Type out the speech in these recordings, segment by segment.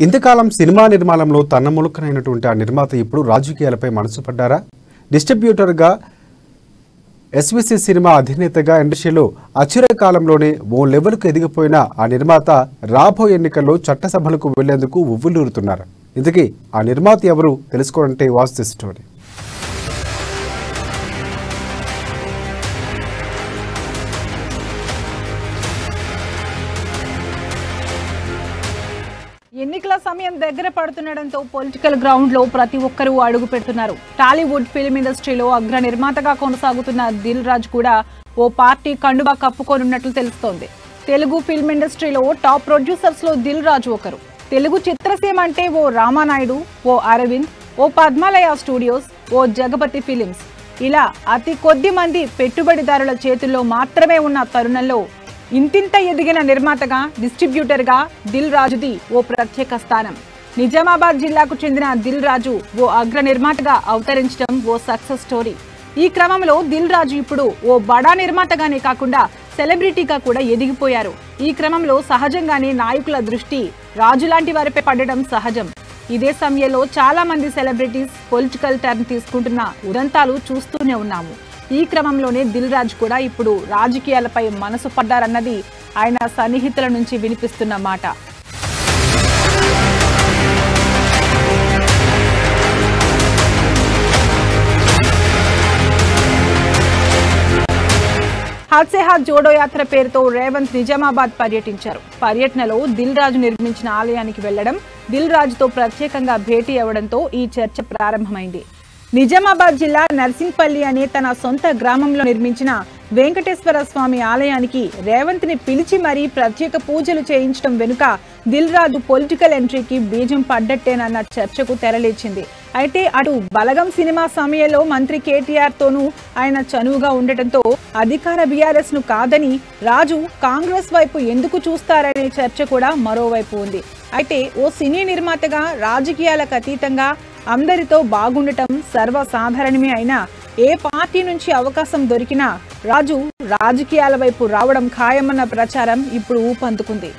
ఇంతకాలం సినిమా నిర్మాణంలో తన్నములుకనైనటువంటి ఆ నిర్మాత ఇప్పుడు రాజకీయాలపై మనసు పడ్డారా? డిస్ట్రిబ్యూటర్గా ఎస్విసి సినిమా అధినేతగా ఇండస్ట్రీలో అచిర కాలంలోనే ఓ లెవెల్కు ఎదిగిపోయిన ఆ నిర్మాత రాబోయే ఎన్నికల్లో చట్టసభలకు వెళ్లేందుకు ఉవ్వులూరుతున్నారు. ఇంతకీ ఆ నిర్మాత ఎవరు తెలుసుకోవాలంటే వాచ్ ది స్టోరీ. ఎన్నికల సమయం దగ్గర పడుతుండడంతో పొలిటికల్ గ్రౌండ్ లో ప్రతి ఒక్కరూ అడుగు పెడుతున్నారు. టాలీవుడ్ ఫిల్మ్ ఇండస్ట్రీలో అగ్ర నిర్మాతగా కొనసాగుతున్న దిల్ రాజు కూడా ఓ పార్టీ కండువా కప్పుకోనున్నట్లు తెలుస్తోంది. తెలుగు ఫిల్మ్ ఇండస్ట్రీలో టాప్ ప్రొడ్యూసర్స్ లో దిల్ రాజు ఒకరు. తెలుగు చిత్రసీమ అంటే ఓ రామానాయుడు, ఓ అరవింద్, ఓ పద్మాలయ స్టూడియోస్, ఓ జగపతి ఫిలిమ్స్, ఇలా అతి కొద్ది మంది పెట్టుబడిదారుల చేతుల్లో మాత్రమే ఉన్న తరుణంలో ఇంతింత ఎదిగిన నిర్మాతగా, డిస్ట్రిబ్యూటర్గా దిల్ రాజుది ఓ ప్రత్యేక స్థానం. నిజామాబాద్ జిల్లాకు చెందిన దిల్ రాజు ఓ అగ్ర నిర్మాతగా అవతరించడం ఓ సక్సెస్ స్టోరీ. ఈ క్రమంలో దిల్ రాజు ఇప్పుడు ఓ బడా నిర్మాతగానే కాకుండా సెలబ్రిటీగా కూడా ఎదిగిపోయారు. ఈ క్రమంలో సహజంగానే నాయకుల దృష్టి రాజు లాంటి వారిపై పడడం సహజం. ఇదే సమయంలో చాలా మంది సెలబ్రిటీస్ పొలిటికల్ టర్న్ తీసుకుంటున్న ఉదంతాలు చూస్తూనే ఉన్నాము. ఈ క్రమంలోనే దిల్ రాజు కూడా ఇప్పుడు రాజకీయాలపై మనసు పడ్డారన్నది ఆయన సన్నిహితుల నుంచి వినిపిస్తున్న మాట. హాత్ సే హాత్ జోడో యాత్ర పేరుతో రేవంత్ నిజామాబాద్ పర్యటించారు. పర్యటనలో దిల్ రాజు నిర్మించిన ఆలయానికి వెళ్లడం, దిల్ రాజుతో ప్రత్యేకంగా భేటీ అవ్వడంతో ఈ చర్చ ప్రారంభమైంది. నిజామాబాద్ జిల్లా నర్సింగ్పల్లి అనే తన సొంత గ్రామంలో నిర్మించిన వెంకటేశ్వర స్వామి ఆలయానికి రేవంత్ ని పిలిచి మరీ ప్రత్యేక పూజలు చేయించడం వెనుక దిల్ రాజు పొలిటికల్ ఎంట్రీకి బీజం పడ్డట్టేనన్న చర్చకు తెరలేచింది. అయితే అటు బలగం సినిమా సమయంలో మంత్రి కేటీఆర్ తోనూ ఆయన చనువుగా ఉండటంతో అధికార బీఆర్ఎస్ ను కాదని రాజు కాంగ్రెస్ వైపు ఎందుకు చూస్తారనే చర్చ కూడా మరోవైపు ఉంది. అయితే ఓ సినీ నిర్మాతగా రాజకీయాలకు అతీతంగా అందరితో బాగుండటం సర్వసాధారణమే అయినా ఏ పార్టీ నుంచి అవకాశం దొరికినా రాజు రాజకీయాల వైపు రావడం ఖాయమన్న ప్రచారం ఇప్పుడు ఊపందుకుంది.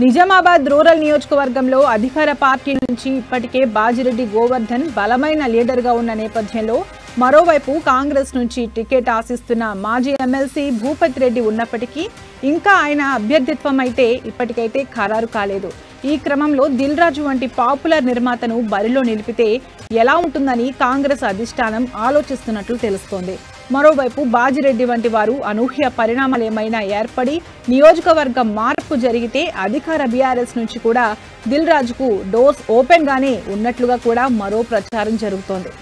నిజామాబాద్ రూరల్ నియోజకవర్గంలో అధికార పార్టీ నుంచి ఇప్పటికే బాజిరెడ్డి గోవర్ధన్ బలమైన లీడర్గా ఉన్న నేపథ్యంలో మరోవైపు కాంగ్రెస్ నుంచి టికెట్ ఆశిస్తున్న మాజీ ఎమ్మెల్సీ భూపతి రెడ్డి ఉన్నప్పటికీ ఇంకా ఆయన అభ్యర్థిత్వం అయితే ఇప్పటికైతే ఖరారు కాలేదు. ఈ క్రమంలో దిల్ రాజు వంటి పాపులర్ నిర్మాతను బరిలో నిలిపితే ఎలా ఉంటుందని కాంగ్రెస్ అధిష్టానం ఆలోచిస్తున్నట్లు తెలుస్తోంది. మరోవైపు బాజిరెడ్డి వంటి వారు అనూహ్య పరిణామాలేమైనా ఏర్పడి నియోజకవర్గ మార్పు జరిగితే అధికార బీఆర్ఎస్ నుంచి కూడా దిల్ రాజుకు డోర్స్ ఓపెన్ గానే ఉన్నట్లుగా కూడా మరో ప్రచారం జరుగుతోంది.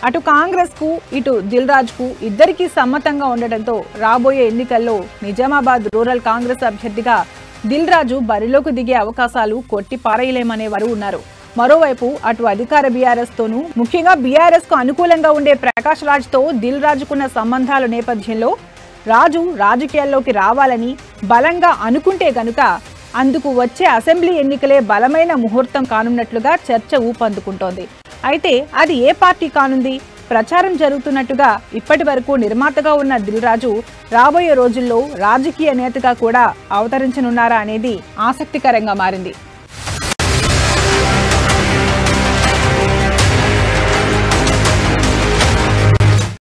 అటు కాంగ్రెస్ కు ఇటు దిల్ రాజుకు ఇద్దరికీ సమ్మతంగా ఉండటంతో రాబోయే ఎన్నికల్లో నిజామాబాద్ రూరల్ కాంగ్రెస్ అభ్యర్థిగా దిల్ రాజు బరిలోకి దిగే అవకాశాలు కొట్టి పారేయలేమనే వారు ఉన్నారు. మరోవైపు అటు అధికార బీఆర్ఎస్ తోనూ ముఖ్యంగా బీఆర్ఎస్ కు అనుకూలంగా ఉండే ప్రకాష్ రాజ్ తో దిల్ రాజుకున్న సంబంధాల నేపథ్యంలో రాజు రాజకీయాల్లోకి రావాలని బలంగా అనుకుంటే గనుక అందుకు వచ్చే అసెంబ్లీ ఎన్నికలే బలమైన ముహూర్తం కానున్నట్లుగా చర్చ ఊపందుకుంటోంది. అయితే అది ఏ పార్టీ కానుంది? ప్రచారం జరుగుతున్నట్టుగా ఇప్పటి వరకు నిర్మాతగా ఉన్న దిల్ రాజు రాబోయే రోజుల్లో రాజకీయ నేతగా కూడా అవతరించనున్నారా అనేది ఆసక్తికరంగా మారింది.